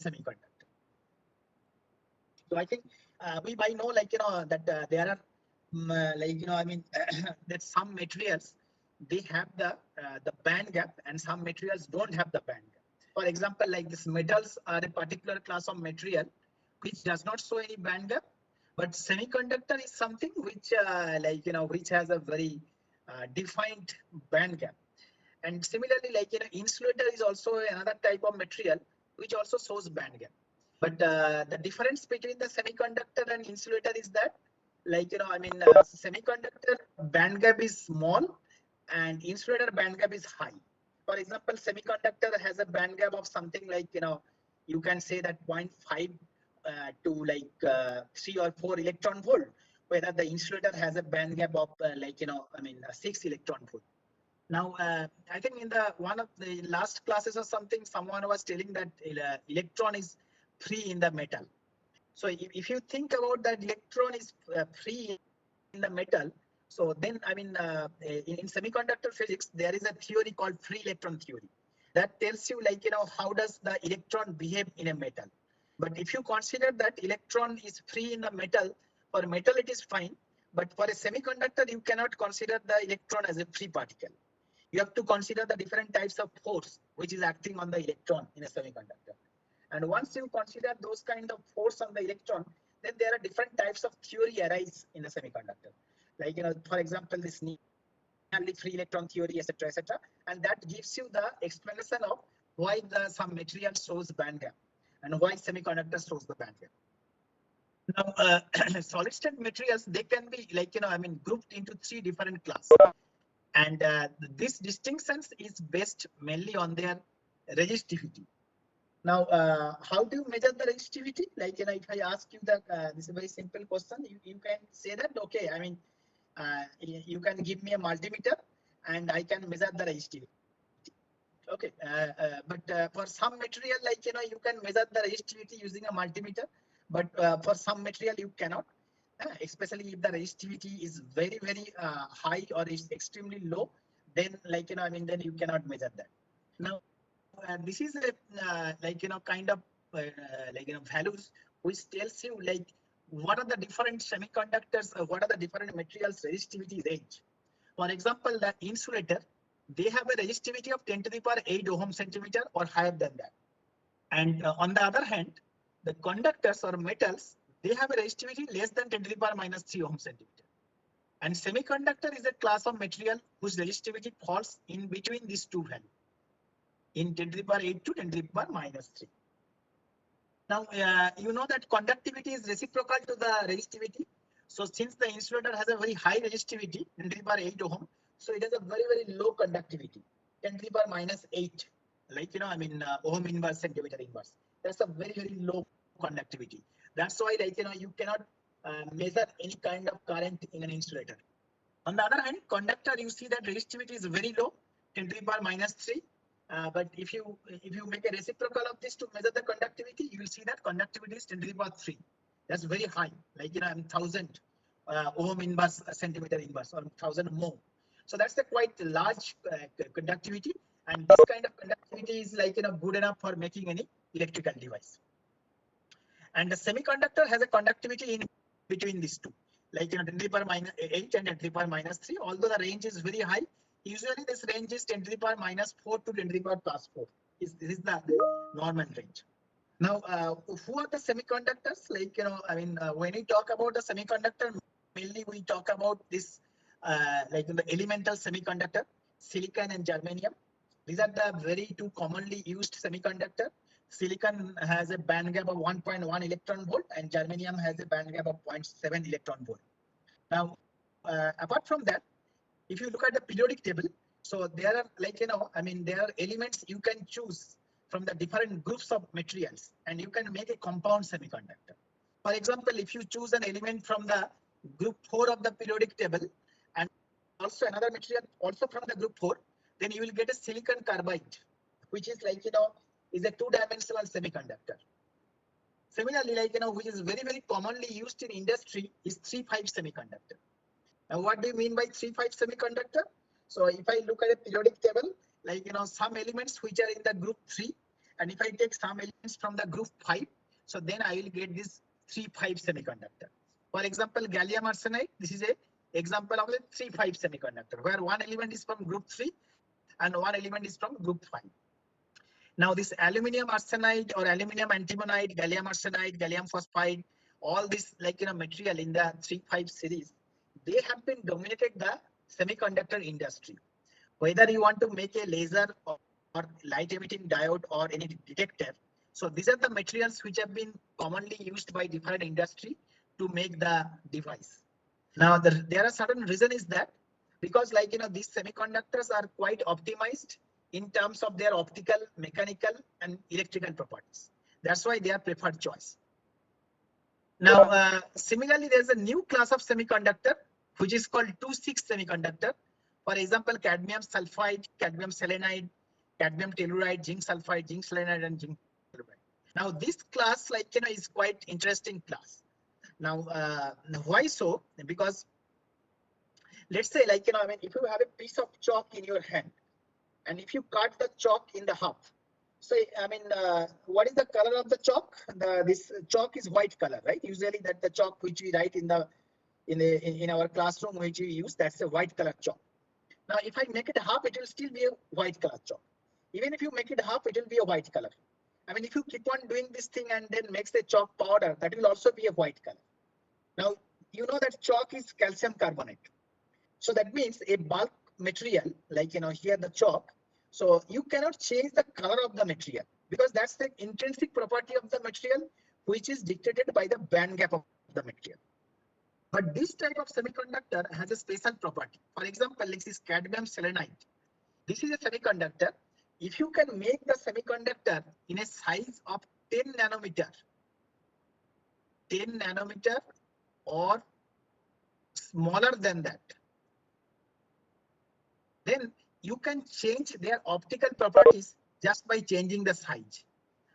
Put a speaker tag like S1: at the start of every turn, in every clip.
S1: semiconductor. So I think we might know, like, that there are that some materials, they have the band gap, and some materials don't have the band gap. For example, like these metals are a particular class of material which does not show any band gap, but semiconductor is something which which has a very defined band gap. And similarly, like, insulator is also another type of material which also shows band gap. But the difference between the semiconductor and insulator is that, semiconductor band gap is small and insulator band gap is high. For example, semiconductor has a band gap of something like, you can say that 0.5 to 3 or 4 electron volt, whether the insulator has a band gap of 6 electron volt. Now, I think in the one of the last classes or something, someone was telling that electron is free in the metal. So if you think about that electron is free in the metal, so then, in semiconductor physics, there is a theory called free electron theory that tells you, how does the electron behave in a metal. But if you consider that electron is free in the metal, for metal it is fine, but for a semiconductor, you cannot consider the electron as a free particle. You have to consider the different types of force which is acting on the electron in a semiconductor. And once you consider those kind of force on the electron, then there are different types of theory arise in a semiconductor. Like, for example, this nearly free electron theory, etc., etc. And that gives you the explanation of why some material shows band gap and why semiconductor shows the band gap. Now, solid state materials, they can be grouped into 3 different classes. And this distinction is based mainly on their resistivity. Now, how do you measure the resistivity? Like, if I ask you that, this is a very simple question, you can say that, okay, you can give me a multimeter and I can measure the resistivity. Okay, but for some material, you can measure the resistivity using a multimeter, but for some material you cannot. Especially if the resistivity is very, very high or is extremely low, then then you cannot measure that. Now, this is a kind of values which tells you what are the different semiconductors, what are the different materials resistivity range. For example, the insulator, they have a resistivity of 10 to the power 8 ohm centimeter or higher than that. And on the other hand, the conductors or metals, they have a resistivity less than 10 to the power minus 3 ohm centimeter. And semiconductor is a class of material whose resistivity falls in between these two values, in 10 to the power 8 to 10 to the power minus 3. Now, you know that conductivity is reciprocal to the resistivity. So since the insulator has a very high resistivity, 10 to the power 8 ohm, so it has a very, very low conductivity, 10 to the power minus 8, ohm inverse, centimeter inverse. That's a very, very low conductivity. That's why, you cannot measure any kind of current in an insulator. On the other hand, conductor, you see that resistivity is very low, 10 to the power minus 3. But if you make a reciprocal of this to measure the conductivity, you will see that conductivity is 10 to the power 3. That's very high, 1000 ohm inverse, centimeter inverse, or 1000 mho. So that's a quite large conductivity, and this kind of conductivity is good enough for making any electrical device. And the semiconductor has a conductivity in between these two, 10 to the power minus 8 and 10 to the power minus 3. Although the range is very high, usually this range is 10 to the power minus 4 to 10 to the power plus 4. This is the normal range. Now, who are the semiconductors? When we talk about the semiconductor, mainly we talk about this, the elemental semiconductor, silicon and germanium. These are the very two commonly used semiconductor. Silicon has a band gap of 1.1 electron volt and germanium has a band gap of 0.7 electron volt. Now, apart from that, if you look at the periodic table, so there are there are elements you can choose from the different groups of materials and you can make a compound semiconductor. For example, if you choose an element from the group 4 of the periodic table and also another material also from the group 4, then you will get a silicon carbide, which is is a 2-dimensional semiconductor. Similarly, which is very, very commonly used in industry is 3-5 semiconductor. Now, what do you mean by 3-5 semiconductor? So if I look at a periodic table, some elements which are in the group 3 and if I take some elements from the group 5, so then I will get this 3,5 semiconductor. For example, gallium arsenide, this is a example of a 3,5 semiconductor, where one element is from group 3 and one element is from group 5. Now this aluminum arsenide or aluminum antimonide, gallium arsenide, gallium phosphide, all this material in the 3,5 series, they have been dominated the semiconductor industry. Whether you want to make a laser or light emitting diode or any detector, so these are the materials which have been commonly used by different industry to make the device. Now there are certain reason is that because these semiconductors are quite optimized in terms of their optical, mechanical and electrical properties. That's why they are preferred choice. Now similarly, there's a new class of semiconductor which is called 2,6 semiconductor. For example, cadmium sulfide, cadmium selenide, cadmium telluride, zinc sulfide, zinc selenide and zinc telluride. Now this class is quite interesting class. Now why so? Because let's say if you have a piece of chalk in your hand and if you cut the chalk in the half, so what is the color of the chalk? This chalk is white color, right? Usually that the chalk which we write in our classroom which we use, that's a white color chalk. Now if I make it half, it will still be a white color chalk. Even if you make it half, it will be a white color. If you keep on doing this thing and then makes the chalk powder, that will also be a white color. Now you know that chalk is calcium carbonate. So that means a bulk material, here the chalk, so you cannot change the color of the material because that's the intrinsic property of the material which is dictated by the band gap of the material. But this type of semiconductor has a special property. For example, this is cadmium selenide. This is a semiconductor. If you can make the semiconductor in a size of 10 nanometer or smaller than that, then you can change their optical properties just by changing the size.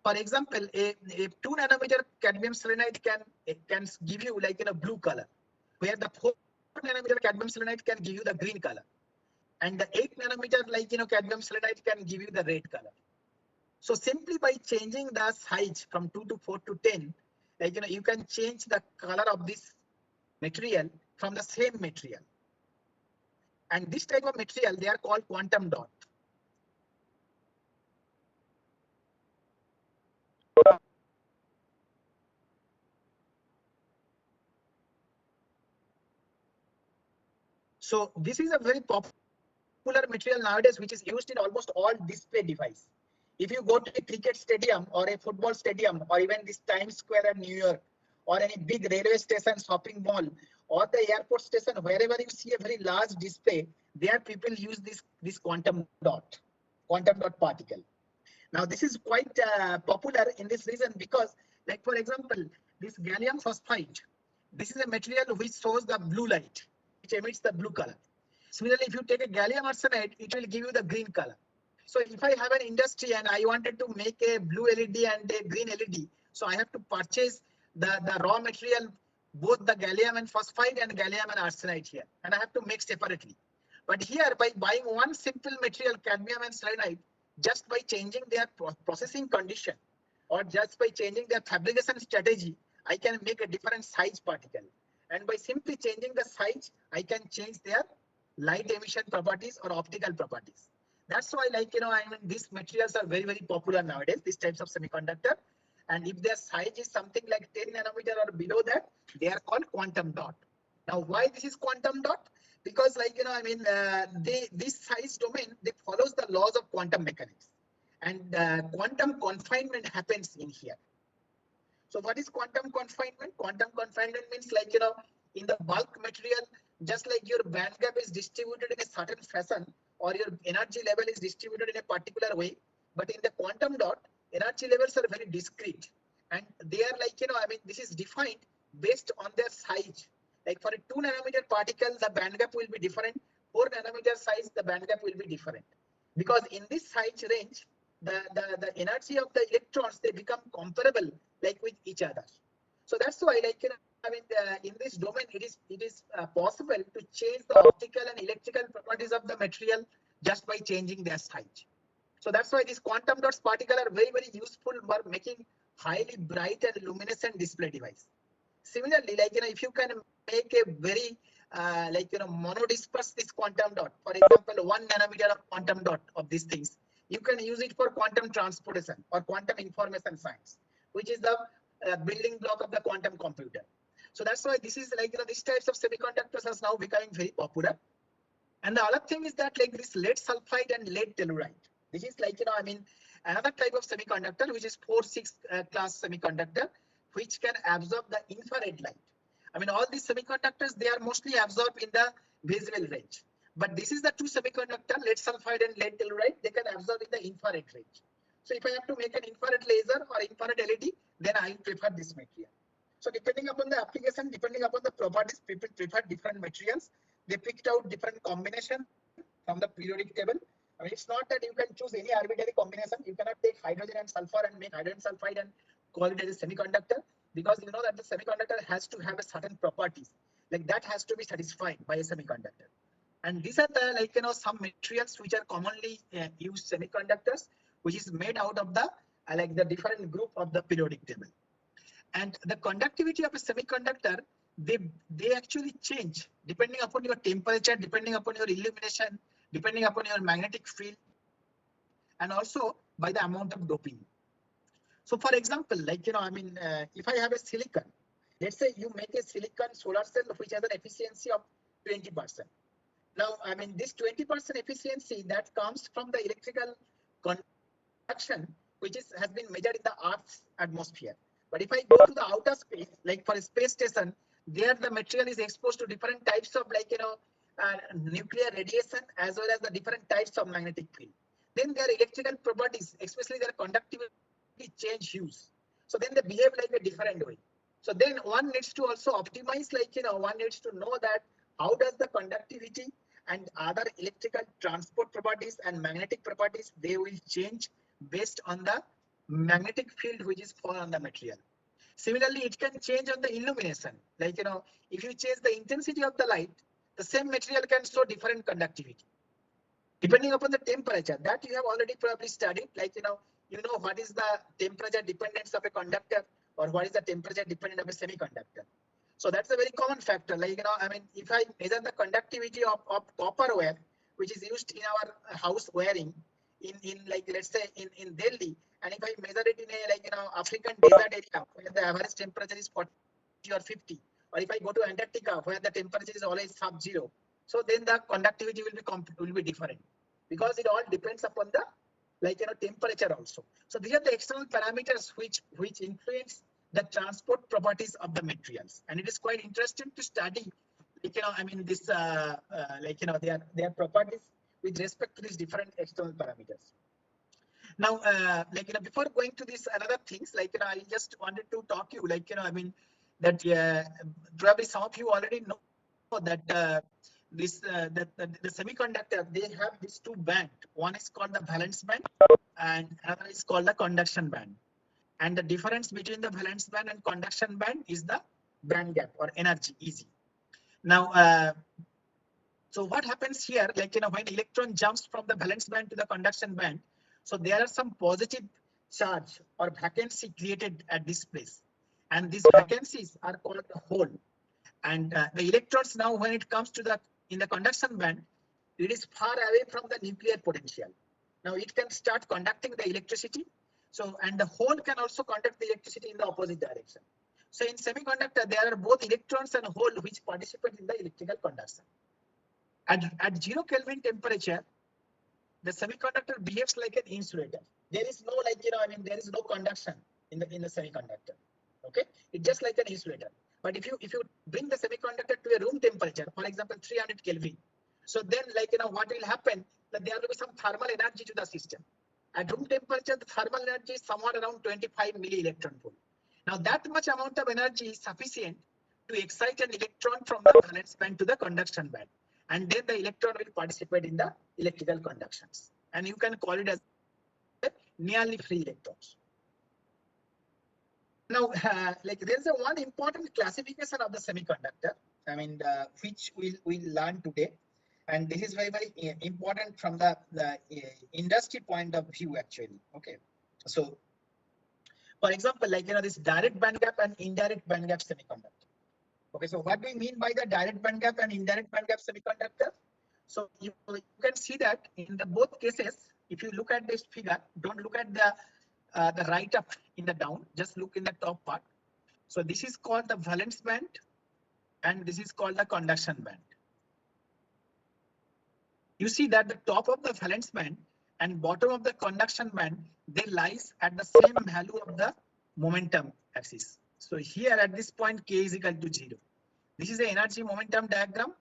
S1: For example, a 2 nanometer cadmium selenide can give you blue color, where the 4 nanometer cadmium selenide can give you the green color, and the 8 nanometer cadmium selenide can give you the red color. So simply by changing the size from 2 to 4 to 10, you can change the color of this material from the same material. And this type of material, they are called quantum dot. So this is a very popular material nowadays, which is used in almost all display device. If you go to a cricket stadium or a football stadium or even this Times Square in New York or any big railway station, shopping mall or the airport station, wherever you see a very large display, there people use this quantum dot particle. Now this is quite popular in this reason because, for example, this gallium phosphide, this is a material which shows the blue light, which emits the blue color. Similarly, if you take a gallium arsenide, it will give you the green color. So if I have an industry and I wanted to make a blue LED and a green LED, so I have to purchase the raw material, both the gallium and phosphide and gallium and arsenide here, and I have to make separately. But here, by buying one simple material, cadmium and selenide, just by changing their processing condition or just by changing their fabrication strategy, I can make a different size particle. And by simply changing the size, I can change their light emission properties or optical properties. That's why these materials are very, very popular nowadays, these types of semiconductor. And if their size is something like 10 nanometer or below that, they are called quantum dot. Now, why this is quantum dot? Because this size domain, they follows the laws of quantum mechanics, and quantum confinement happens in here. So what is quantum confinement? Quantum confinement means in the bulk material, just like your band gap is distributed in a certain fashion or your energy level is distributed in a particular way, but in the quantum dot, energy levels are very discrete, and they are this is defined based on their size. Like for a 2 nanometer particle, the band gap will be different. 4 nanometer size, the band gap will be different. Because in this size range, the energy of the electrons, they become comparable with each other. So that's why in this domain, it is possible to change the optical and electrical properties of the material just by changing their size. So that's why these quantum dots particle are very, very useful for making highly bright and luminescent display device. Similarly, like, if you can make a very monodisperse this quantum dot, for example, 1 nanometer of quantum dot of these things, you can use it for quantum transportation or quantum information science, which is the building block of the quantum computer. So that's why this is these types of semiconductors are now becoming very popular. And the other thing is that this lead sulfide and lead telluride. This is another type of semiconductor, which is 4-6 class semiconductor, which can absorb the infrared light. All these semiconductors, they are mostly absorbed in the visible range. But this is the two semiconductor, lead sulfide and lead telluride, they can absorb in the infrared range. So if I have to make an infrared laser or infrared LED, then I will prefer this material. So depending upon the application, depending upon the properties, people prefer different materials. They picked out different combination from the periodic table. It's not that you can choose any arbitrary combination. You cannot take hydrogen and sulfur and make hydrogen sulfide and call it as a semiconductor, because you know that the semiconductor has to have a certain properties. That has to be satisfied by a semiconductor. And these are the some materials which are commonly used semiconductors, which is made out of the the different group of the periodic table. And the conductivity of a semiconductor, they actually change depending upon your temperature, depending upon your illumination, depending upon your magnetic field, and also by the amount of doping. So for example, if I have a silicon, let's say you make a silicon solar cell which has an efficiency of 20%. Now, this 20% efficiency that comes from the electrical conduction, which has been measured in the Earth's atmosphere. But if I go to the outer space, like for a space station, there the material is exposed to different types of nuclear radiation, as well as the different types of magnetic field. Then their electrical properties, especially their conductivity, change hues. So then they behave like a different way. So then one needs to also optimize, one needs to know that how does the conductivity and other electrical transport properties and magnetic properties, they will change based on the magnetic field which is found on the material. Similarly, it can change on the illumination. If you change the intensity of the light, the same material can show different conductivity. Depending upon the temperature, that you have already probably studied, you know what is the temperature dependence of a conductor, or what is the temperature dependent of a semiconductor. So that's a very common factor. If I measure the conductivity of copper wire, which is used in our house wiring, in let's say in Delhi, and if I measure it in a African desert area where the average temperature is 40 or 50, or if I go to Antarctica where the temperature is always sub-zero, so then the conductivity will be different, because it all depends upon the temperature also. So these are the external parameters which influence the transport properties of the materials, and it is quite interesting to study this their properties with respect to these different external parameters. Now before going to this another things, I just wanted to talk you that probably some of you already know that the semiconductor, they have these two bands. One is called the valence band and another is called the conduction band. And the difference between the valence band and conduction band is the band gap or energy, easy. Now, so what happens here, when electron jumps from the valence band to the conduction band, so there are some positive charge or vacancy created at this place. And these vacancies are called the hole. And the electrons now, when it comes to in the conduction band, it is far away from the nuclear potential. Now it can start conducting the electricity. So, and the hole can also conduct the electricity in the opposite direction. So in semiconductor, there are both electrons and hole which participate in the electrical conduction. At 0 Kelvin temperature, the semiconductor behaves like an insulator. There is no there is no conduction in the semiconductor. Okay, it's just like an insulator. But if you bring the semiconductor to a room temperature, for example 300 Kelvin, so then what will happen, that there will be some thermal energy to the system. At room temperature, the thermal energy is somewhat around 25 milli-electron volt. Now that much amount of energy is sufficient to excite an electron from the valence band to the conduction band, and then the electron will participate in the electrical conductions, and you can call it as nearly free electrons. Now, there's one important classification of the semiconductor, which we'll learn today. And this is very, very important from the industry point of view, actually. Okay. So, for example, like, this direct band gap and indirect band gap semiconductor. Okay. So what do we mean by the direct band gap and indirect band gap semiconductor? So you can see that in the both cases, if you look at this figure, don't look at the right up in the down, just look in the top part. So this is called the valence band and this is called the conduction band. You see that the top of the valence band and bottom of the conduction band, they lies at the same value of the momentum axis. So here at this point, K is equal to 0. This is the energy momentum diagram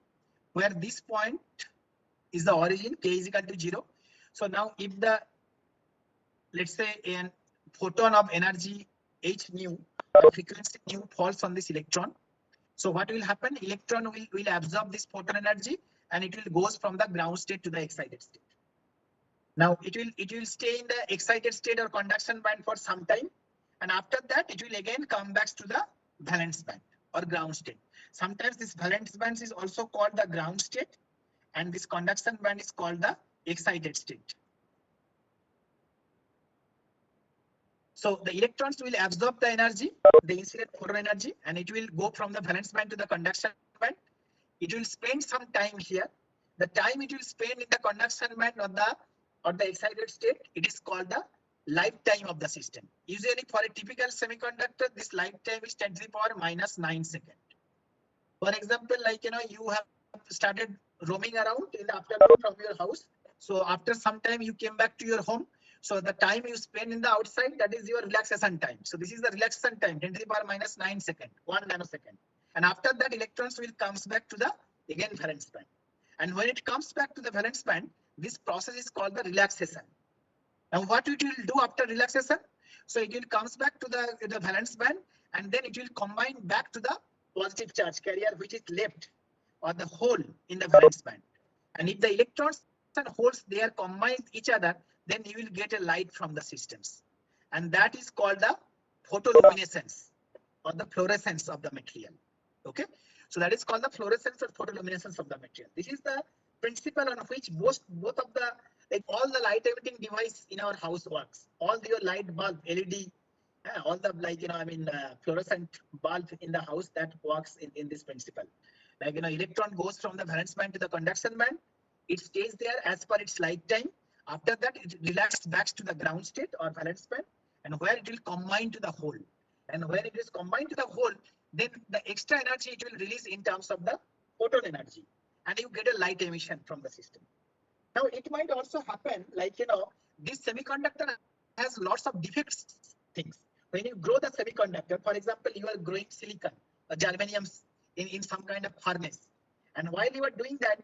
S1: where this point is the origin, K is equal to 0. So now if the, let's say, a photon of energy h nu or frequency nu falls on this electron, so what will happen? Electron will absorb this photon energy and it will goes from the ground state to the excited state. Now it will stay in the excited state or conduction band for some time, and after that it will again come back to the valence band or ground state. Sometimes this valence band is also called the ground state, and this conduction band is called the excited state. So the electrons will absorb the energy, the incident photon energy, and it will go from the valence band to the conduction band. It will spend some time here. The time it will spend in the conduction band or the excited state, it is called the lifetime of the system. Usually for a typical semiconductor, this lifetime is 10 to the power minus 9 seconds. For example, like, you have started roaming around in the afternoon from your house. So after some time you came back to your home. So the time you spend in the outside, that is your relaxation time. So this is the relaxation time, 10 to the power minus 9 seconds, 1 nanosecond. And after that, electrons will comes back to the again valence band. And when it comes back to the valence band, this process is called the relaxation. Now what it will do after relaxation? So it will comes back to the valence band, and then it will combine back to the positive charge carrier, which is left or the hole in the valence band. And if the electrons and holes, they are combined each other, then you will get a light from the systems. And that is called the photoluminescence or the fluorescence of the material. Okay. So that is called the fluorescence or photoluminescence of the material. This is the principle on which both of the, like, all the light emitting device in our house works. All your light bulb, LED, all the, like, fluorescent bulb in the house, that works in this principle. Like, electron goes from the valence band to the conduction band. It stays there as per its lifetime. After that, it relaxes back to the ground state or valence band, and where it will combine to the hole. And when it is combined to the hole, then the extra energy it will release in terms of the photon energy, and you get a light emission from the system. Now it might also happen, like, this semiconductor has lots of defects things. When you grow the semiconductor, for example, you are growing silicon or germanium in some kind of furnace, and while you are doing that,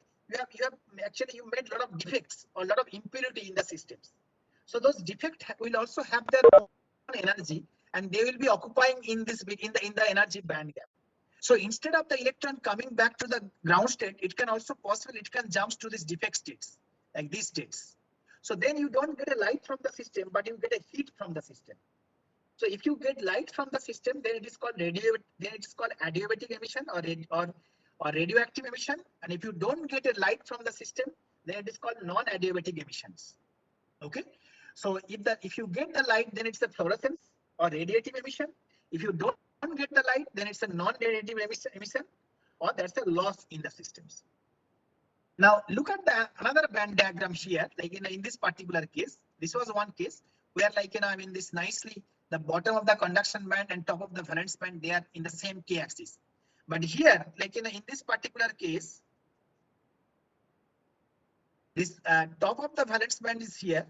S1: you made a lot of defects or a lot of impurity in the systems. So those defects will also have their own energy, and they will be occupying in the energy band gap. So instead of the electron coming back to the ground state, it can jump to these defect states, like these states. So then you don't get a light from the system, but you get a heat from the system. So if you get light from the system, then it is called adiabatic emission or radioactive emission. And if you don't get a light from the system, then it is called non-adiabatic emissions. Okay. So if you get the light, then it's a fluorescence or radiative emission. If you don't get the light, then it's a non-radiative emission, or that's a loss in the systems. Now look at another band diagram here. Like, in this particular case, this was one case where, like, this nicely, the bottom of the conduction band and top of the valence band, they are in the same K axis. But here, like, in this particular case, this top of the valence band is here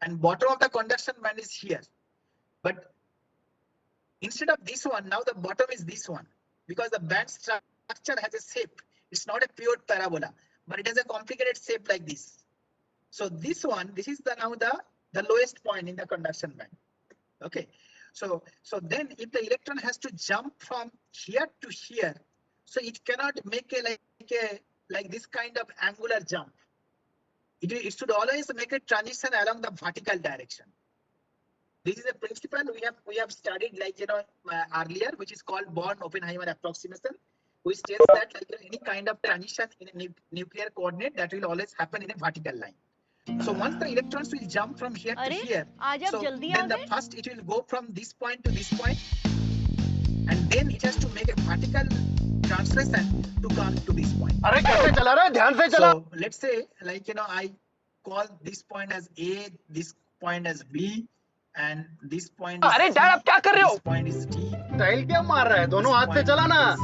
S1: and bottom of the conduction band is here. But instead of this one, now the bottom is this one, because the band structure has a shape. It's not a pure parabola, but it has a complicated shape like this. So this is now the lowest point in the conduction band. Okay. So then if the electron has to jump from here to here, so it cannot make like this kind of angular jump. It should always make a transition along the vertical direction. This is a principle we have studied, like, earlier, which is called Born-Oppenheimer approximation. which states that like any kind of transition in a nuclear coordinate that will always happen in a vertical line. So once the electrons will jump from here to here, so then the first it will go from this point to this point, and then it has to make a vertical translation to come to this point. So let's say like I call this point as A, this point as B, and this point is C, this point is D.
S2: Style क्या मार रहा है? दोनों हाथ से चला ना.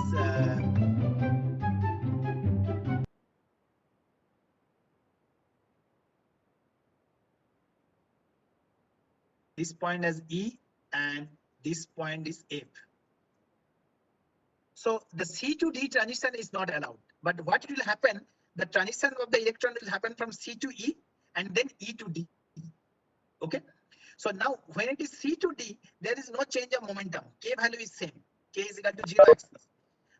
S1: This point is E and this point is F. So the C to D transition is not allowed. But what will happen? The transition of the electron will happen from C to E and then E to D. Okay. So now when it is C to D, there is no change of momentum. K value is same. K is equal to 0 axis.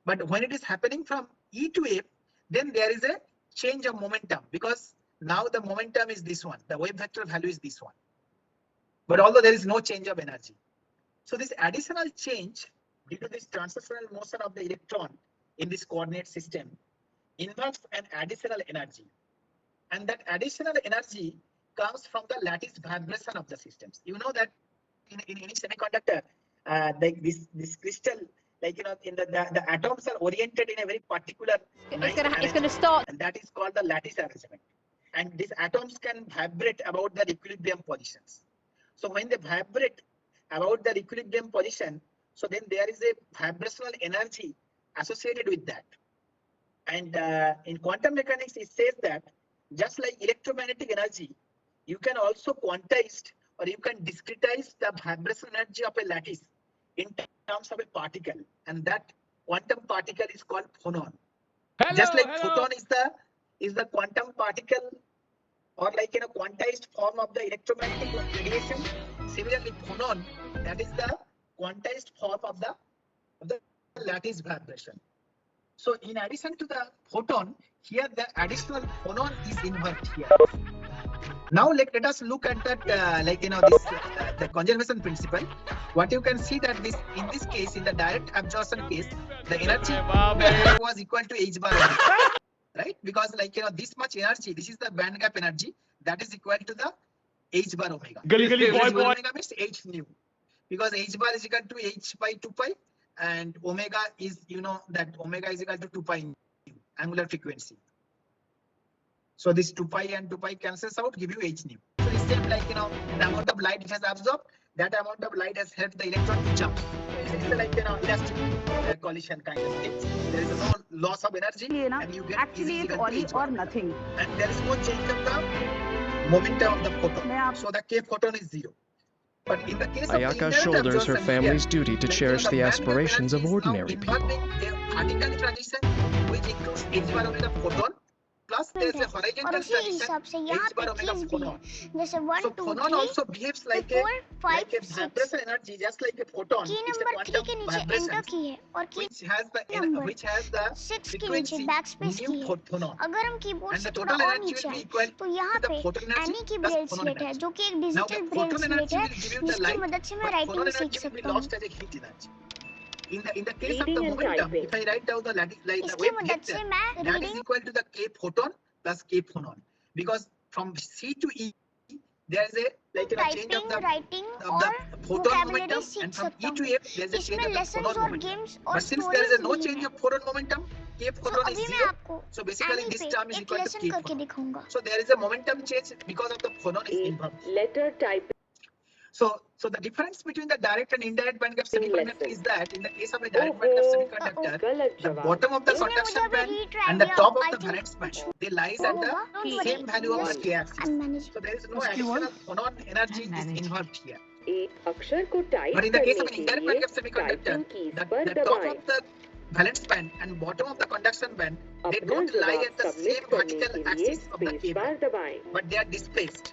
S1: But when it is happening from E to F, then there is a change of momentum because now the momentum is this one. The wave vector value is this one. But although there is no change of energy. So this additional change due to this translational motion of the electron in this coordinate system involves an additional energy. And that additional energy comes from the lattice vibration of the systems. You know that in any semiconductor, like this crystal, like in the atoms are oriented in a very particular. It's going to start. And that is called the lattice arrangement. And these atoms can vibrate about their equilibrium positions. So when they vibrate about their equilibrium position, so then there is a vibrational energy associated with that. And in quantum mechanics, it says that just like electromagnetic energy, you can also quantize or you can discretize the vibrational energy of a lattice in terms of a particle, and that quantum particle is called phonon. Just like photon is the quantum particle or like in a quantized form of the electromagnetic radiation. Similarly, phonon, that is the quantized form of the lattice vibration. So in addition to the photon, here the additional phonon is involved here. Now let us look at that the conservation principle. What you can see that in this case, in the direct absorption case, the energy was equal to h bar omega, right? Because this much energy, this is the band gap energy, that is equal to the h bar omega. Omega means h nu, because h bar is equal to h by 2 pi, and omega is that omega is equal to 2 pi nu, angular frequency. So this 2 pi and 2 pi cancels out, give you h nu. So it's same like the amount of light it has absorbed, that amount of light has helped the electron to jump. It's like elastic collision kind of thing. There is no loss of energy, and you get
S3: actually it's all or nothing.
S1: And there is no change of the momentum of the photon. So the K photon is 0. But in the case of
S4: Ayaka shoulders her family's duty to cherish the aspirations of ordinary people.
S1: Vertical transition, which includes h bar omega photon, plus there's a horizontal transition, h bar omega phonon. So phonon also behaves like a vibration energy, just like a photon. It's a quantum vibration, which has the frequency nu phonon. And the total energy will be equal to the photon energy plus phonon energy. Now the photon energy will give you the light, but phonon energy will be lost as a heat energy. In the case of the momentum, if I write down the wave vector, that is equal to the K photon plus K phonon, because from C to E there is a change of the photon momentum, and from E to F there is a change of the phonon momentum. But since there is no change of photon momentum, K photon is 0. So basically this term is equal to K photon. So there is a momentum change because of the phonon is involved.
S5: Letter type.
S1: So the difference between the direct and indirect band gap semiconductor is that in the case of a direct band gap semiconductor, the bottom of the conduction band and the top of the valence band, they lies at the same value of the K axis. So there is no additional phonon energy is involved here. But in the case of an indirect band gap semiconductor, the top of the valence band and bottom of the conduction band, they don't lie at the same vertical axis of the K band, but they are displaced.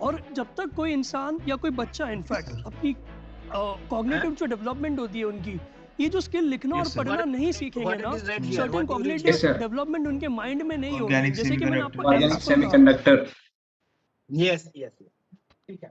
S6: और जब तक कोई इंसान या कोई बच्चा in fact अपनी cognitive जो डेवलपमेंट होती है उनकी, ये जो स्किल लिखना और
S7: Yes, sir.
S6: पढ़ना नहीं सीखेंगे
S1: What
S6: ना,
S1: it is read here?
S6: Certain
S1: What you read
S6: cognitive
S8: Yes, sir.
S6: Development उनके माइंड में नहीं होगी।
S7: Organic
S6: जैसे कि मैंने आपको
S7: semiconductor.
S8: Organic
S6: example कहा।
S8: semiconductor.
S1: yes, yes, yes. ठीक है।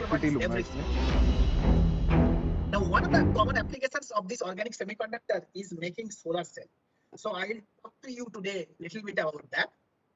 S9: इक्विटी
S1: is
S9: लूंगा
S1: everything.
S9: इसमें।
S1: Now, one of the common applications of this organic semiconductor is making solar cell. So I will talk to you today a little bit about that.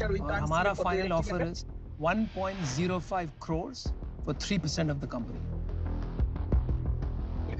S1: quarter we
S6: और
S1: can't see
S6: हमारा
S1: the
S6: final
S1: correlating
S6: offer
S1: effect.
S6: is 1.05 crores for 3% of the company.
S1: If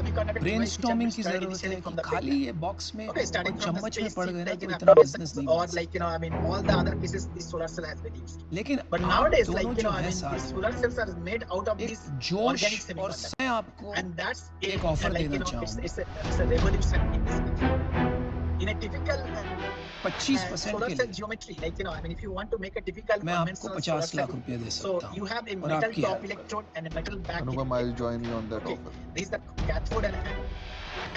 S1: semiconductor
S6: brainstorming की जरूरत है कि खाली ये box में और चम्मच में पड़ गए ना तो इतना बिजनेस नहीं बन सकता।
S1: I mean all the other cases this solar cell has been used.
S6: लेकिन
S1: But
S6: आप
S1: nowadays
S6: दोनों जो है
S1: these
S6: साथ
S1: solar cells are made out of
S6: एक
S1: these
S6: जोश
S1: organic
S6: और
S1: semiconductors.
S6: मैं आपको
S1: And that's
S6: एक ऑफर
S1: like
S6: देना
S1: it's
S6: चाहूंगा।
S1: it's a revolution in this country. In a typical
S6: 25%
S1: solar
S6: के
S1: cell
S6: लिए
S1: geometry, like I mean if you want to make a typical
S6: मैं आपको
S1: conventional solar
S6: 50 लाख
S1: cell,
S6: रुपए दे
S1: so
S6: सकता
S1: you
S6: हूँ
S1: have a
S6: और
S1: metal
S6: आपकी
S1: top
S6: help
S1: electrode and a metal back
S9: Anupam, I'll join you on that
S1: okay
S9: offer.
S1: this is the cathode and anode.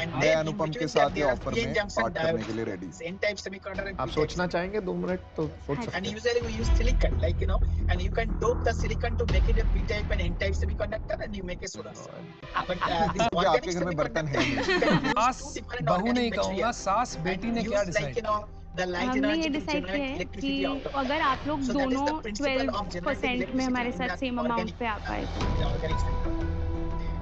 S1: And
S9: मैं
S1: then in
S9: अनुपम के
S1: between
S9: साथ
S1: them
S9: ये
S1: there are
S9: offer
S1: PN
S9: में
S1: junction
S9: part करने के
S1: diodes.
S9: लिए ready.
S1: It's n-type semiconductor and
S2: आप
S1: p-type
S2: सोचना
S1: semiconductor.
S2: चाहेंगे 2 मिनट तो सोच
S5: हाँ
S2: सकते
S1: And
S2: हैं।
S1: usually we use silicon, like and you can dope the silicon to make it a p-type and n-type semiconductor, and you make a solar cell. But this
S9: क्योंकि
S1: organic
S9: आपके घर में बर्तन है
S1: semiconductor,
S9: नहीं।
S1: you can use
S6: सास
S1: two different
S6: बहू
S1: organic
S6: नहीं कहूंगा,
S1: materials
S6: सास बेटी
S1: and
S6: ने क्या
S1: use
S6: डिसाइड किया?
S1: the light
S5: हमने ये
S1: energy to
S5: डिसाइड किया
S1: generate
S5: है
S1: electricity
S5: कि
S1: out of
S5: अगर
S1: that.
S5: आप लोग
S1: So that is
S5: दोनों
S1: the principle of generating
S5: 12% में हमारे
S1: electricity in
S5: साथ
S1: that
S5: सेम अमाउंट
S1: organic
S5: पे आ पाए तो
S1: the organic semiconductor.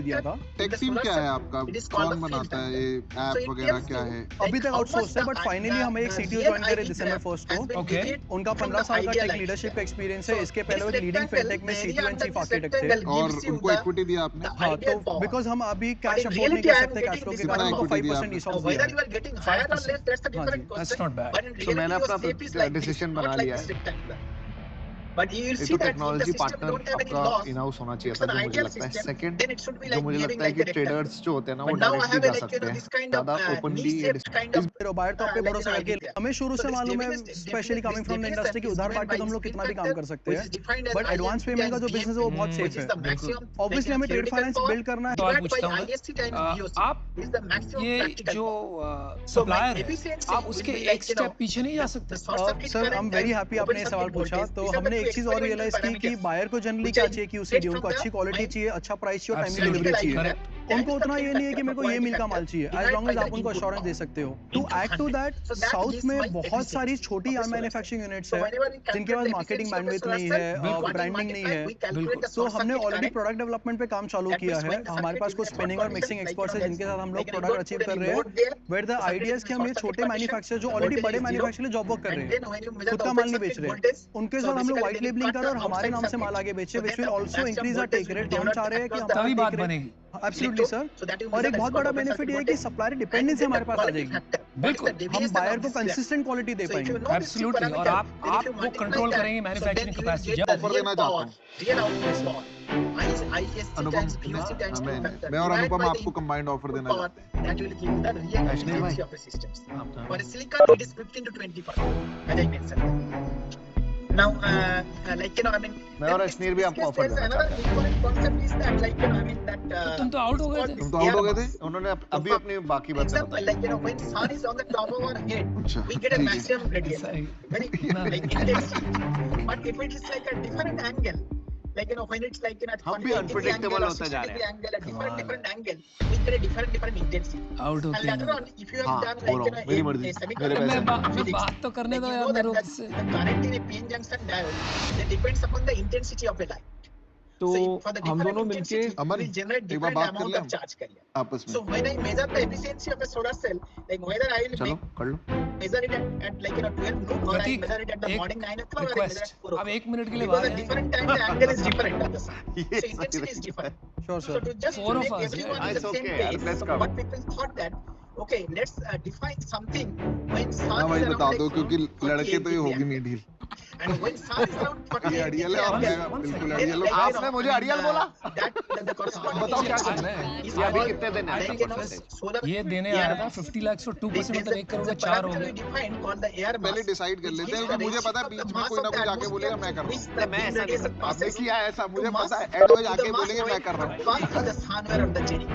S1: manufactured
S10: दिया था।
S1: in
S9: tech
S1: the
S9: team
S1: solar
S9: क्या है
S1: cell,
S9: आपका?
S1: it is called
S9: कौन
S1: the field
S9: बनाता है
S1: conductor.
S9: ये
S1: So
S9: ऐप
S1: it
S9: वगैरह
S1: tells
S9: क्या
S1: you
S9: है?
S1: like
S10: अभी तक
S1: how much
S10: आउटसोर्स है,
S1: the
S10: बट फाइनली हमें एक CTO
S1: real
S10: ज्वाइन करे
S1: ID
S10: दिसंबर
S1: graph
S10: 1
S1: has
S10: को।
S1: been
S6: Okay.
S1: delayed
S10: उनका
S1: from
S10: 15
S1: the
S10: साल का
S1: ideal
S10: tech
S1: ID
S10: leadership
S1: graph.
S10: Experience है।
S1: So
S10: इसके
S1: this
S10: पहले वो एक लीडिंग
S1: rectangle,
S10: फिनटेक में
S1: the
S10: CTO
S1: area
S10: and
S1: under
S10: chief
S1: this
S10: architect थे।
S1: rectangle
S9: और
S1: gives you
S9: उनको
S1: the
S9: इक्विटी दिया आपने?
S1: the
S10: हाँ, तो
S1: ideal power.
S10: बिकॉज हम अभी
S1: But
S10: कैश
S1: in
S10: अफोर्ड नहीं
S1: reality,
S10: कर
S1: I am
S10: सकते कैश
S1: getting
S10: फ्लो
S1: this
S10: के
S1: much
S10: कारण
S9: कितना
S10: उनको
S1: power.
S9: equity दिया
S10: 5%
S9: आपने?
S10: ESOP
S1: Now,
S10: दिया
S1: whether
S10: है।
S1: you are getting higher or
S6: 5%.
S1: less, that's a
S10: हाँ
S1: different
S10: ji,
S6: That's
S1: question.
S6: not bad.
S1: But in
S9: तो मैंने
S1: reality, your
S9: अपना
S1: shape is like this,
S9: decision बना
S1: not like
S9: लिया
S1: this
S9: है।
S1: rectangular. But you will
S9: ये
S1: see
S9: तो
S1: that if the
S9: technology
S1: system
S9: partner
S1: don't have any
S9: आपका
S1: loss,
S9: in house होना चाहिए
S1: it's
S9: था
S1: an
S9: जो मुझे
S1: ideal
S9: लगता है।
S1: system.
S9: Second,
S1: Then it should be
S9: जो
S1: like
S9: मुझे
S1: behaving
S9: लगता है
S1: like
S9: कि
S1: a rectangle.
S9: ट्रेडर्स जो होते हैं ना वो
S1: But now I
S9: डायरेक्ट भी
S1: have a
S9: जा
S1: like
S9: सकते हैं
S1: this kind of
S9: ज्यादा ओपनली।
S1: knee-shaped kind of
S10: रोबायर तो आपके
S1: like
S10: भरोसे
S1: ID
S10: करके
S1: graph.
S10: हमें शुरू
S1: So
S10: से
S1: this
S10: मालूम है,
S1: definitely
S10: specially coming from the industry की उधार बांट के तो हम लोग कितना भी काम कर सकते हैं, बट एडवांस पेमेंट का जो बिजनेस है वो बहुत
S1: which
S10: सेफ
S1: is
S10: है।
S1: the maximum
S10: ऑब्वियसली हमें ट्रेड फाइनेंस बिल्ड करना है।
S6: सवाल
S1: divided by
S6: पूछता हूँ मैं।
S1: ISC times VOC
S6: आप
S1: is the maximum
S6: ये
S1: practical
S6: जो
S1: power. So my
S6: सप्लायर है,
S1: efficiency
S6: आप
S1: will
S6: उसके
S1: be
S6: एक
S1: like, you
S6: स्टेप
S1: know,
S6: पीछे नहीं जा
S1: the
S6: सकते?
S1: short circuit
S10: sir I am
S1: current
S10: very
S1: and
S10: happy
S1: open
S10: आपने ये सवाल
S1: circuit
S10: पूछा।
S1: voltage.
S10: तो
S1: These are the
S10: हमने
S1: two
S10: एक चीज और
S1: experimental
S10: रियलाइज की कि
S1: parameters
S10: बायर को जनरली
S1: which
S10: क्या
S1: I
S10: चाहिए,
S1: get
S10: QCD
S1: from
S10: उनको
S1: the
S10: अच्छी क्वालिटी
S1: my
S10: चाहिए, अच्छा प्राइस चाहिए और टाइमली
S1: theoretical
S10: डिलीवरी
S1: ID
S10: चाहिए।
S1: graph.
S10: उनको उतना ये नहीं है कि मेरे को ये मिल का माल चाहिए, एज लॉन्ग एज आप उनको अश्योरेंस दे सकते हो। To add to that, south में बहुत सारी छोटी यार्न मैन्युफैक्चरिंग यूनिट्स है जिनके पास मार्केटिंग बैंडविड्थ नहीं है, ब्रांडिंग नहीं है। तो हमने ऑलरेडी प्रोडक्ट डेवलपमेंट पे काम चालू किया है। हमारे पास कुछ स्पिनिंग और मिक्सिंग एक्सपर्ट्स हैं जिनके साथ हम लोग प्रोडक्ट अचीव कर रहे हैं। वेयर द आइडिया इज कि हम ये छोटे मैन्युफैक्चरर जो ऑलरेडी बड़े मैन्युफैक्चरर लिए जॉब वर्क कर रहे हैं, खुद का माल नहीं बेच रहे, उनके साथ हम लोग व्हाइट लेबलिंग कर और हमारे नाम से माल आगे बेचे, which will also increase our tech rate. हम चाह रहे हैं कि
S6: तभी बात बनेगी।
S10: Absolutely sir. और एक बहुत बड़ा बेनिफिट ये है कि सप्लायर डिपेंडेंसी हमारे पास आ जाएगी।
S6: बिल्कुल,
S10: हम बायर को कंसिस्टेंट क्वालिटी दे पाएंगे।
S6: एब्सोल्युटली। और आप वो कंट्रोल करेंगे मैन्युफैक्चरिंग कैपेसिटी।
S9: ऑफर देना चाहता हूँ। अनुपम, मैं और अनुपम आपको कंबाइंड ऑफर देना चाहते हैं।
S1: that will give you the real efficiency of the systems. For silicon, it is 15 to 20%, as I mentioned. Now, like I mean,
S9: मैं और अश्नीर भी आपको ऑफर देना
S1: another
S9: चाहते हैं।
S1: important concept is that, like I mean, that
S6: तुम तो out हो गए थे।
S9: तुम तो आउट हो गए थे, उन्होंने अभी अपनी बाकी बातें
S1: example,
S9: बताई।
S1: like when sun is on the top of our head,
S9: अच्छा,
S1: we get a
S9: ठीक है।
S1: maximum gradient, very like intensity. But if it is like a different angle, like when it's like at
S9: हम भी
S1: 180
S9: unpredictable
S1: angle or
S9: होते
S1: 60
S9: जा रहे
S1: degree
S9: हैं।
S1: angle, a different angle, we get a different intensity.
S6: Out
S1: And
S6: होते
S1: later
S6: हैं।
S1: on, if you have
S9: हाँ,
S1: done
S9: बोल
S1: like
S9: रहा हूँ, मेरी मर्जी,
S1: a
S9: मेरे
S1: semiconductor
S9: पैसे।
S6: मैं
S1: physics,
S6: बात तो करने
S1: like
S6: दो
S1: you
S6: यार
S1: know
S6: मेरे
S1: that
S6: को से।
S1: the current in a p-n junction diode, that depends upon the intensity of a light.
S11: तो
S1: So for the
S11: हम
S1: different
S11: दोनों मिलके
S1: intensity,
S9: अमन,
S1: will generate
S9: एक बार
S1: different
S9: बात कर
S1: amount
S9: लें
S1: of
S9: हम
S1: charge carrier.
S9: आपस में।
S1: So when I measure the efficiency of a solar cell, like whether I will
S9: चलो
S1: make,
S9: कर लो।
S1: measure it at like 12 noon, or I
S6: Prateek,
S1: measure it at the
S6: एक
S1: morning 9 o'clock, or I measure
S6: request,
S1: at 4
S6: अब
S1: o'clock.
S6: 1 minute के लिए
S1: Because
S6: बाहर
S1: at
S6: आएं।
S1: different time the angle is different of the sun.
S9: ये
S1: So
S9: सही
S1: intensity is
S9: नहीं
S1: different.
S10: Sure,
S1: So
S10: sir.
S1: to just
S6: Four
S1: to
S6: of
S1: make
S6: us,
S1: everyone
S6: yeah.
S1: on the
S9: It's
S1: same
S9: okay,
S1: page,
S9: let's
S1: so
S9: come.
S1: what people thought that, okay, let's define something when sun
S9: हाँ
S1: is
S9: भाई
S1: around
S9: बता
S1: like
S9: दो, क्योंकि
S1: 48
S9: लड़के तो ये
S1: degree
S9: होगी
S1: angle.
S9: नहीं deal.
S1: And when sun is around
S9: ये
S1: 48
S9: अड़ियल
S1: degree
S9: है,
S1: angle,
S9: आपने बिल्कुल
S1: then
S9: अड़ियल
S1: like,
S9: हो।
S1: you know,
S9: आपने मुझे अड़ियल बोला।
S1: that the corresponding
S11: बताओ क्या
S1: intensity
S11: करना है?
S1: is
S9: ये अभी
S1: called
S9: कितने दिन है
S1: like,
S9: आपके
S1: you know,
S9: पास?
S1: solar
S6: ये देने
S1: air
S6: आया था
S1: mass.
S6: 50 लाख से 2%
S1: This
S6: मतलब
S1: is
S6: 1 करोड़
S1: the
S6: का 4 हो
S1: parameter we
S6: गया।
S1: defined called the air
S9: पहले
S1: mass.
S9: डिसाइड कर
S1: which
S9: लेते
S1: is
S9: हैं,
S1: the
S9: कि मुझे
S1: ratio
S9: पता है
S1: of the
S9: बीच में
S1: mass
S9: कोई
S1: of
S9: ना
S1: the
S9: कुछ आके
S1: atmosphere
S9: बोलेगा मैं
S1: through
S9: कर रहा
S1: which
S9: हूँ।
S1: the beam radiation
S9: आपने
S1: passes
S9: किया है ऐसा,
S1: to
S9: मुझे
S1: mass
S9: पता है। एड में
S1: to the
S9: जाके
S1: mass
S9: बोलेंगे मैं कर रहा हूँ।
S1: pass to the sun where of the cherry.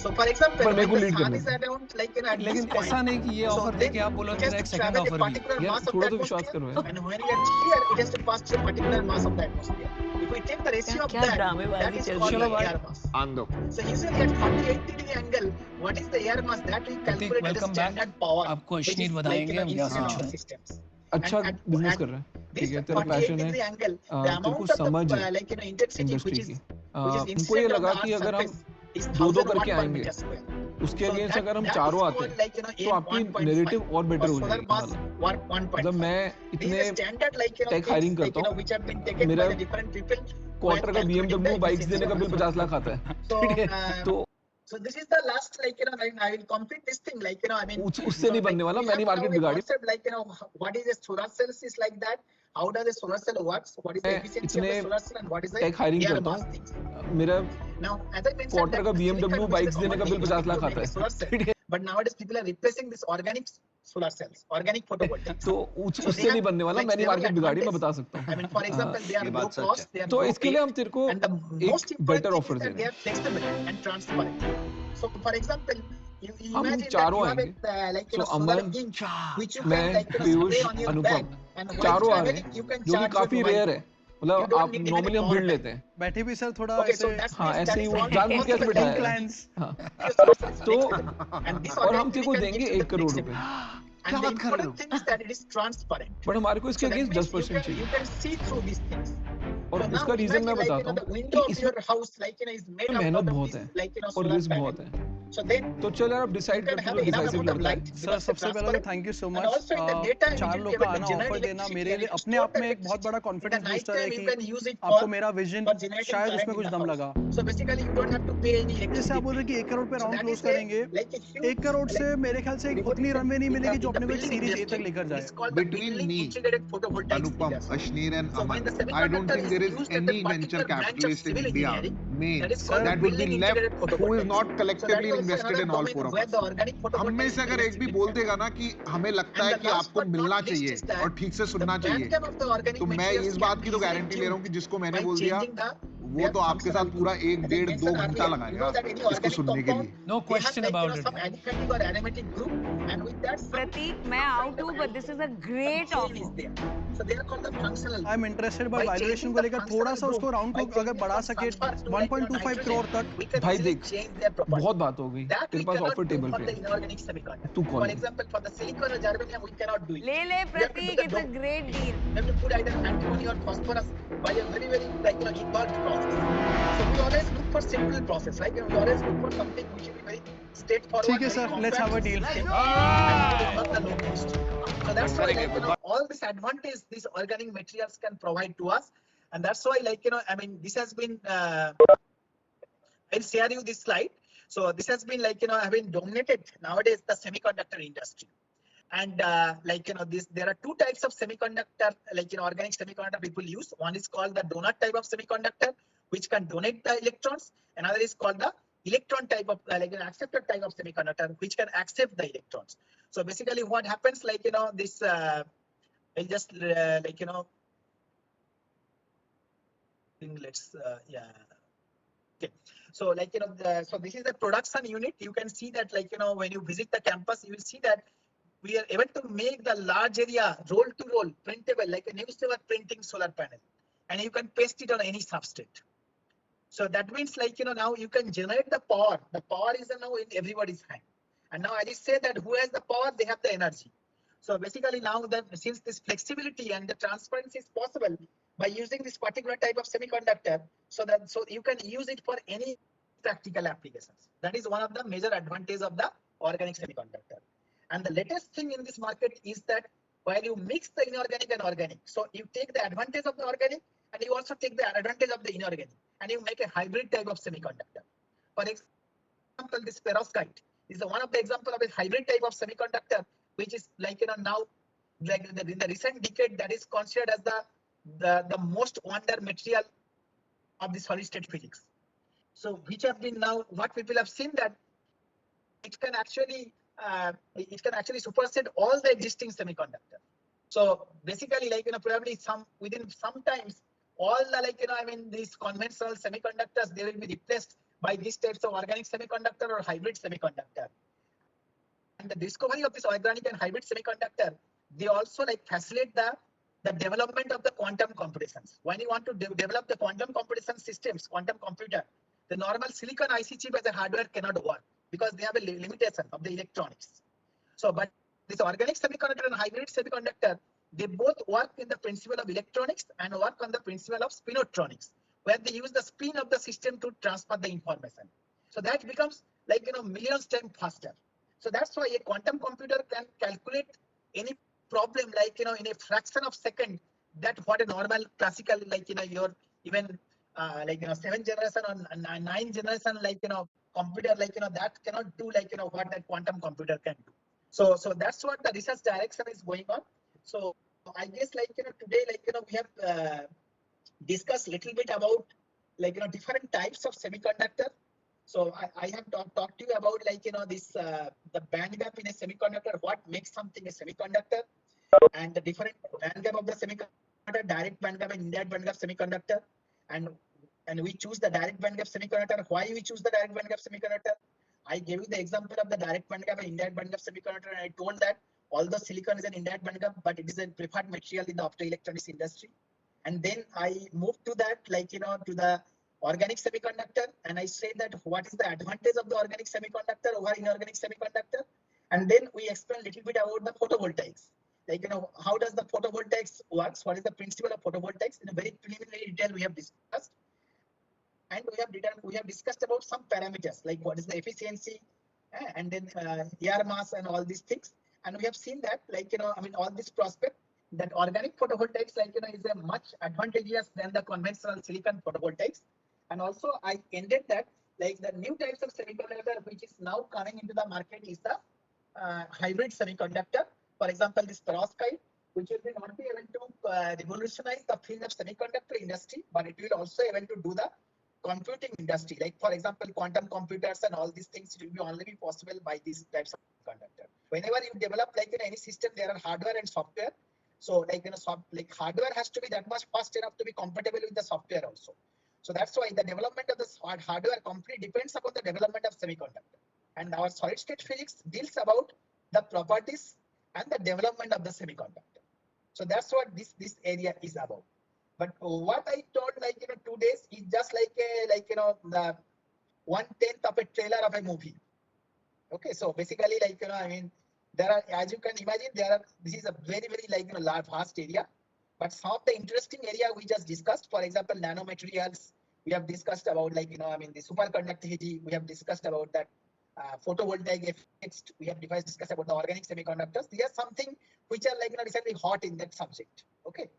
S1: So for example,
S11: पर मेरे
S1: when
S11: को
S1: the
S11: लीड
S1: sun
S11: करने
S1: is
S11: दो।
S1: around like at this
S6: लेकिन
S1: point,
S6: ऐसा नहीं कि ये
S1: so
S6: ऑफर
S1: then
S6: देके आप बोलो
S1: it
S6: कि
S1: has to
S6: next second
S1: travel a
S6: offer भी।
S1: particular
S11: यार
S1: mass of
S11: थोड़ा
S1: the
S11: तो विश्वास
S1: atmosphere,
S11: करो यार।
S1: and when it's here, it has to pass through a particular mass of the atmosphere. If we take the ratio of that, that is called
S6: चलो
S1: the
S6: भाई।
S1: air mass.
S9: आन दो।
S1: So usually at 48 degree angle, what is the air mass that we
S6: Prateek,
S1: calculate as a
S6: welcome back।
S1: standard power?
S6: आपको
S1: which
S6: Ashneer
S1: is
S6: बताएंगे
S1: like
S6: हम क्या
S1: incident
S6: सोच
S1: of
S6: रहे हैं।
S1: systems.
S11: अच्छा
S1: And at-
S11: बिजनेस
S1: at
S11: कर रहा है,
S1: This
S11: ठीक है, तेरा
S1: 48
S11: पैशन
S1: degree
S11: है,
S1: angle, the
S11: तेरे को
S1: amount of
S11: समझ
S1: the
S11: है
S1: like intensity
S11: इंडस्ट्री
S1: which
S11: की।
S1: is
S11: हमको ये
S1: incident on
S11: लगा
S1: the
S11: कि
S1: Earth's
S11: अगर हम
S1: surface is
S11: दो
S1: 1000
S11: करके
S1: watt per
S11: आएंगे,
S1: meter square.
S11: उसके
S1: So
S11: अगेंस्ट अगर हम
S1: that
S11: चारों
S1: is
S11: आते
S1: called
S11: हैं
S1: like
S11: तो आपकी
S1: 1.5.
S11: नैरेटिव और बेटर
S1: For
S11: हो
S1: solar
S11: जाएगी
S1: mass
S11: हालत।
S1: 1.5.
S11: मतलब मैं
S1: This is
S11: इतने
S1: a standard like
S11: tech hiring
S1: things like
S11: करता हूँ,
S1: which have been taken
S11: मेरा
S1: by the different people who
S11: quarter
S1: have
S11: का
S1: calculated
S11: BMW
S1: the
S11: bikes
S1: efficiency
S11: देने का
S1: of
S11: बिल
S1: the
S11: 50 लाख आता है,
S1: So,
S11: ठीक है, तो
S1: so this is the last like I will complete this thing like I mean
S11: उससे नहीं बनने वाला,
S1: we
S11: मैंने
S1: have now
S11: मार्केट
S1: a
S11: बिगाड़ी।
S1: concept like what is a solar cells is like that, how does a solar cell works, what is the
S11: मैं
S1: efficiency of
S11: इतने
S1: a solar cell, and what is the
S11: tech hiring
S1: air
S11: करता
S1: mass
S11: हूँ,
S1: things.
S11: मेरा
S1: Now as I mentioned
S11: quarter
S1: that
S11: का
S1: the
S11: BMW
S1: silicon which is
S11: bikes
S1: the
S11: देने का
S1: common
S11: bill
S1: thing
S11: 50
S1: to
S11: lakh
S1: make
S11: आता
S1: a
S11: है,
S1: solar cell,
S11: ठीक है,
S1: but nowadays people are replacing this organic solar cells, organic photovoltaics.
S11: तो
S1: So
S11: उससे नहीं बनने वाला, मैंने मार्केट बिगाड़ी, मैं बता सकता
S1: I mean,
S11: हूँ।
S1: for example, they are
S9: ये
S1: low
S9: बात सच
S1: cost,
S9: है।
S1: they are
S11: तो
S1: low
S11: इसके लिए
S1: paid,
S11: हम तेरे को
S1: and the most
S11: एक
S1: important
S11: better
S1: thing is
S11: offer they
S1: that they
S11: रहे
S1: are flexible and transparent. So, for example, you
S11: हम
S1: imagine that
S11: चारों
S1: you have
S11: आएंगे,
S1: a like
S11: so
S1: solar
S11: Aman,
S1: ink which you
S11: मैं,
S1: can like
S11: Piyush,
S1: spray on your
S11: Anupam,
S1: bag, and while
S11: चारों आ रहे
S1: traveling you
S11: हैं,
S1: can
S11: जो कि
S1: charge your
S11: काफी
S1: mobile
S11: रेयर है,
S1: phone. You
S11: मतलब
S1: don't
S11: आप
S1: need even
S11: नॉर्मली
S1: a
S11: हम
S1: power
S11: भीड़
S1: bank.
S11: लेते हैं।
S10: बैठे भी सर थोड़ा
S1: Okay, so
S10: ऐसे
S1: that's
S11: हाँ
S1: means
S11: ऐसे
S1: that
S11: ही
S1: is
S11: वो
S1: called
S11: जानबूझ के ऐसे
S1: possible
S11: बिठाया
S1: link.
S11: है।
S10: plans।
S11: हाँ,
S1: Your solar cell is
S11: तो
S1: flexible, and this
S11: और हम
S1: organic
S11: तेरे को
S1: can
S11: देंगे
S1: give you
S11: 1
S1: the
S11: crore
S1: flexibility.
S11: रुपए,
S1: And the important thing is that it is transparent.
S11: But हमारे को इसके
S1: So that
S11: against
S1: means
S11: 10%
S1: you
S11: चाहिए,
S1: can see through these things.
S11: और
S1: So now
S11: उसका रीजन मैं
S1: imagine like
S11: बताता
S1: the
S11: हूँ
S1: window
S11: कि
S1: of
S11: इसमें
S1: your house like is made out
S11: मेहनत
S1: of
S11: बहुत
S1: this
S11: है
S1: like
S11: और
S1: solar
S11: रिस्क बहुत
S1: panel.
S11: है,
S1: So then
S11: तो चल यार अब
S1: you
S11: डिसाइड
S1: can
S11: करते
S1: have
S11: तो
S1: enough
S11: डिसाइसिव
S1: amount of
S11: लड़का है।
S1: light
S10: सर
S1: because the
S10: सबसे पहले तो
S1: transparent,
S10: thank you so
S1: and
S10: much.
S1: also in the daytime you
S10: 4
S1: will be
S10: लोग
S1: able
S10: का
S1: to
S10: आना
S1: generate
S10: ऑफर देना
S1: electricity
S10: मेरे
S1: and
S10: लिए
S1: it
S10: अपने
S1: store
S10: आप
S1: the
S10: में एक बहुत
S1: electricity.
S10: बड़ा
S1: In the
S10: confidence
S1: night
S10: booster है
S1: time you
S10: कि
S1: can use it
S10: आपको
S1: for
S10: मेरा विजन
S1: generating
S10: शायद
S1: current
S10: उसमें
S1: in
S10: कुछ
S1: the
S10: दम
S1: house.
S10: लगा।
S1: So basically you don't have to pay any
S10: जैसे
S1: electricity
S10: आप बोल रहे
S1: bill.
S10: कि 1 करोड़ पे
S1: So
S10: round
S1: that
S10: close
S1: is
S10: करेंगे,
S1: like a
S10: 1
S1: huge
S10: crore
S1: like
S10: से मेरे ख्याल से उतनी
S1: revolution
S10: रनवे नहीं
S1: in
S10: मिलेगी जो
S1: the
S10: अपने को एक
S1: building
S10: सीरीज ए तक
S1: industry.
S10: लेकर
S1: It's
S10: जाए।
S1: called the
S9: Between
S1: building
S9: me,
S1: integrated photovoltaics
S9: Anupam,
S1: industry.
S9: Ashneer and
S1: So when
S9: Aman,
S1: the
S9: I don't
S1: semiconductor
S9: think
S1: is
S9: there is
S1: used at
S9: any
S1: a
S9: venture
S1: particular branch of
S9: capitalist in
S1: civil
S9: India,
S1: engineering,
S9: main,
S1: that is called
S9: that would be
S1: building
S9: left
S1: integrated
S9: who is
S1: photovoltaics.
S9: not
S1: So that
S9: collectively
S1: is also
S9: invested
S1: another
S9: in all
S1: domain
S9: 4 of
S1: where
S9: us.
S1: the organic
S9: हम में
S1: photovoltaics
S9: से अगर एक भी
S1: industry
S9: बोल
S1: will
S9: देगा ना कि हमें लगता
S1: And
S9: है
S1: the
S9: कि
S1: last
S9: आपको
S1: but
S9: मिलना
S1: not least
S9: चाहिए
S1: is
S9: और
S1: that
S9: ठीक से
S1: the
S9: सुनना चाहिए,
S1: bandgap of the organic
S9: तो मैं
S1: materials
S9: इस
S1: can
S9: बात
S1: be
S9: की तो
S1: easily
S9: गारंटी ले रहा हूँ कि
S1: tuned
S9: जिसको मैंने
S1: by
S9: बोल दिया
S1: changing the
S9: वो तो आपके साथ पूरा 1-1.5-2 घंटा लगाएगा इसको सुनने के लिए।
S6: No question about it.
S1: Some aliphatic or aromatic group, and with that,
S8: Prateek, मैं out हूँ, but this is a great offer.
S1: So they are called the functional.
S10: I am interested but
S1: By
S10: valuation
S1: changing
S10: को
S1: the
S10: लेकर
S1: functional
S10: थोड़ा सा उसको
S1: group,
S10: round
S1: by
S10: को अगर
S1: changing
S10: बढ़ा
S1: from
S10: सके
S1: sulfur to, like,
S10: 1.25 crore
S1: nitrogen,
S10: तक
S1: we can
S11: भाई
S1: easily
S11: देख,
S1: change their property.
S11: बहुत बात हो गई,
S1: That
S11: तेरे
S1: we
S11: pass
S1: cannot
S11: offer
S1: do
S11: table
S1: for
S11: पे
S1: the
S11: है।
S1: inorganic semiconductor.
S11: तू कॉल
S1: For
S11: ले।
S1: example, for the silicon or germanium, we cannot do it.
S8: ले
S1: We have to do
S8: Prateek,
S1: the
S8: it's a
S1: dome.
S8: great deal.
S1: We have to put either antimony or phosphorus by a very, very, like, involved process. So we always look for simple process, right? We always look for something which will be very straightforward,
S10: ठीक है
S1: very
S10: sir, let's have a
S1: compact,
S10: deal.
S1: simple, and it will work the low cost. So that's why, like, all this advantage these organic materials can provide to us, and that's why, like, I mean, this has been. I'll share you this slide. So this has been, like, have been dominated nowadays the semiconductor industry. And like, this, there are two types of semiconductor, like, organic semiconductor people use. One is called the donor type of semiconductor, which can donate the electrons. Another is called the electron type of, like an acceptor type of semiconductor, which can accept the electrons. So basically what happens, like, this, I'll just, like, let's, yeah. Okay. So, like, so this is the production unit. You can see that, like, when you visit the campus, you will see that we are able to make the large area roll to roll printable, like a newspaper printing solar panel, and you can paste it on any substrate. So that means, like, now you can generate the power. The power is now in everybody's hand. And now I just say that who has the power, they have the energy. So basically now that since this flexibility and the transparency is possible by using this particular type of semiconductor, so you can use it for any practical applications. That is one of the major advantages of the organic semiconductor. And the latest thing in this market is that while you mix the inorganic and organic, so you take the advantage of the organic and you also take the advantage of the inorganic, and you make a hybrid type of semiconductor. For example, this perovskite is one of the example of a hybrid type of semiconductor, which is, like, now, like, in the recent decade, that is considered as the most wonder material of the solid state physics. So which have been now, what people have seen that it can actually supersede all the existing semiconductor. So basically, like, probably within some times, all the, like, I mean, these conventional semiconductors, they will be replaced by these types of organic semiconductor or hybrid semiconductor. And the discovery of this organic and hybrid semiconductor, they also, like, facilitate the development of the quantum computations. When you want to develop the quantum computation systems, quantum computer, the normal silicon IC chip as a hardware cannot work because they have a limitation of the electronics. So, but this organic semiconductor and hybrid semiconductor, they both work in the principle of electronics and work on the principle of spinotronics, where they use the spin of the system to transfer the information. So that becomes, like, millions times faster. So that's why a quantum computer can calculate any problem, like, in a fraction of second, that what a normal classical, like, your even like, 7th generation or 9th generation, like, computer, like, that cannot do, like, what that quantum computer can do. So that's what the research direction is going on. So I guess, like, today, like, we have discussed little bit about, like, different types of semiconductor. So I have talked to you about, like, this the band gap in a semiconductor, what makes something a semiconductor, and the different band gap of the semiconductor, direct band gap and indirect band gap semiconductor, and we choose the direct band gap semiconductor. Why we choose the direct band gap semiconductor? I gave you the example of the direct band gap and indirect band gap semiconductor, and I told that although silicon is an indirect band gap, but it is a preferred material in the optoelectronics industry. And then I moved to that, like, to the organic semiconductor, and I said that what is the advantage of the organic semiconductor over inorganic semiconductor, and then we explained a little bit about the photovoltaics, like, how does the photovoltaics works, what is the principle of photovoltaics in a very preliminary detail we have discussed, and we have discussed about some parameters like what is the efficiency, and then air mass and all these things, and we have seen that, like, I mean, all this prospect that organic photovoltaics, like, is a much advantageous than the conventional silicon photovoltaics. And also I ended that, like, the new types of semiconductor which is now coming into the market is the hybrid semiconductor. For example, this perovskite, which will be not be able to revolutionize the field of semiconductor industry, but it will also able to do the computing industry. Like, for example, quantum computers and all these things will be only be possible by these types of semiconductor. Whenever you develop, like, any system, there are hardware and software. So, like, like, hardware has to be that much fast enough to be compatible with the software also. So that's why the development of this hardware completely depends upon the development of semiconductor. And our solid state physics deals about the properties and the development of the semiconductor. So that's what this area is about. But what I told, like 2 days is just like the 1/10 of a trailer of a movie. Okay, so basically, I mean, there are, as you can imagine, this is a very large vast area. But some of the interesting area we just discussed, for example, nanomaterials, we have discussed about I mean, the superconductivity, we have discussed about that photovoltaic effects, we have discussed about the organic semiconductors. These are something which are recently hot in that subject. Okay.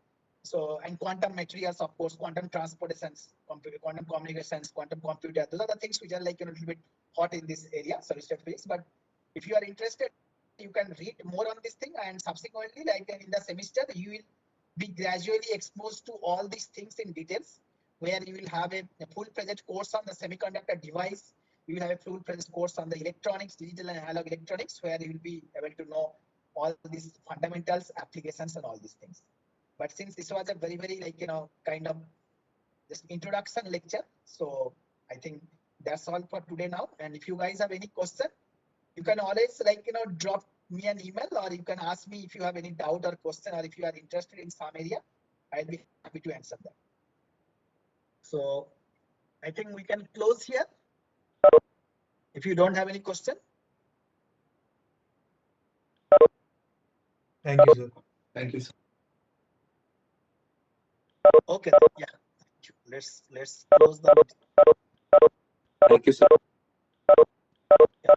S1: So, and quantum materials, of course, quantum transportations, quantum communications, quantum computer, those are the things which are a little bit hot in this area, solid state physics. But if you are interested, you can read more on this thing, and subsequently, in the semester, you will be gradually exposed to all these things in details, where you will have a full-fledged course on the semiconductor device. You will have a full-fledged course on the electronics, digital and analog electronics, where you will be able to know all these fundamentals, applications, and all these things. But since this was a very kind of just introduction lecture, so I think that's all for today now. And if you guys have any question, you can always drop me an email, or you can ask me if you have any doubt or question, or if you are interested in some area, I'll be happy to answer them. So I think we can close here if you don't have any question.
S12: Thank you, sir. Thank you, sir.
S1: Okay, yeah. Let's close the meeting.
S13: Thank you, sir.
S1: Yeah.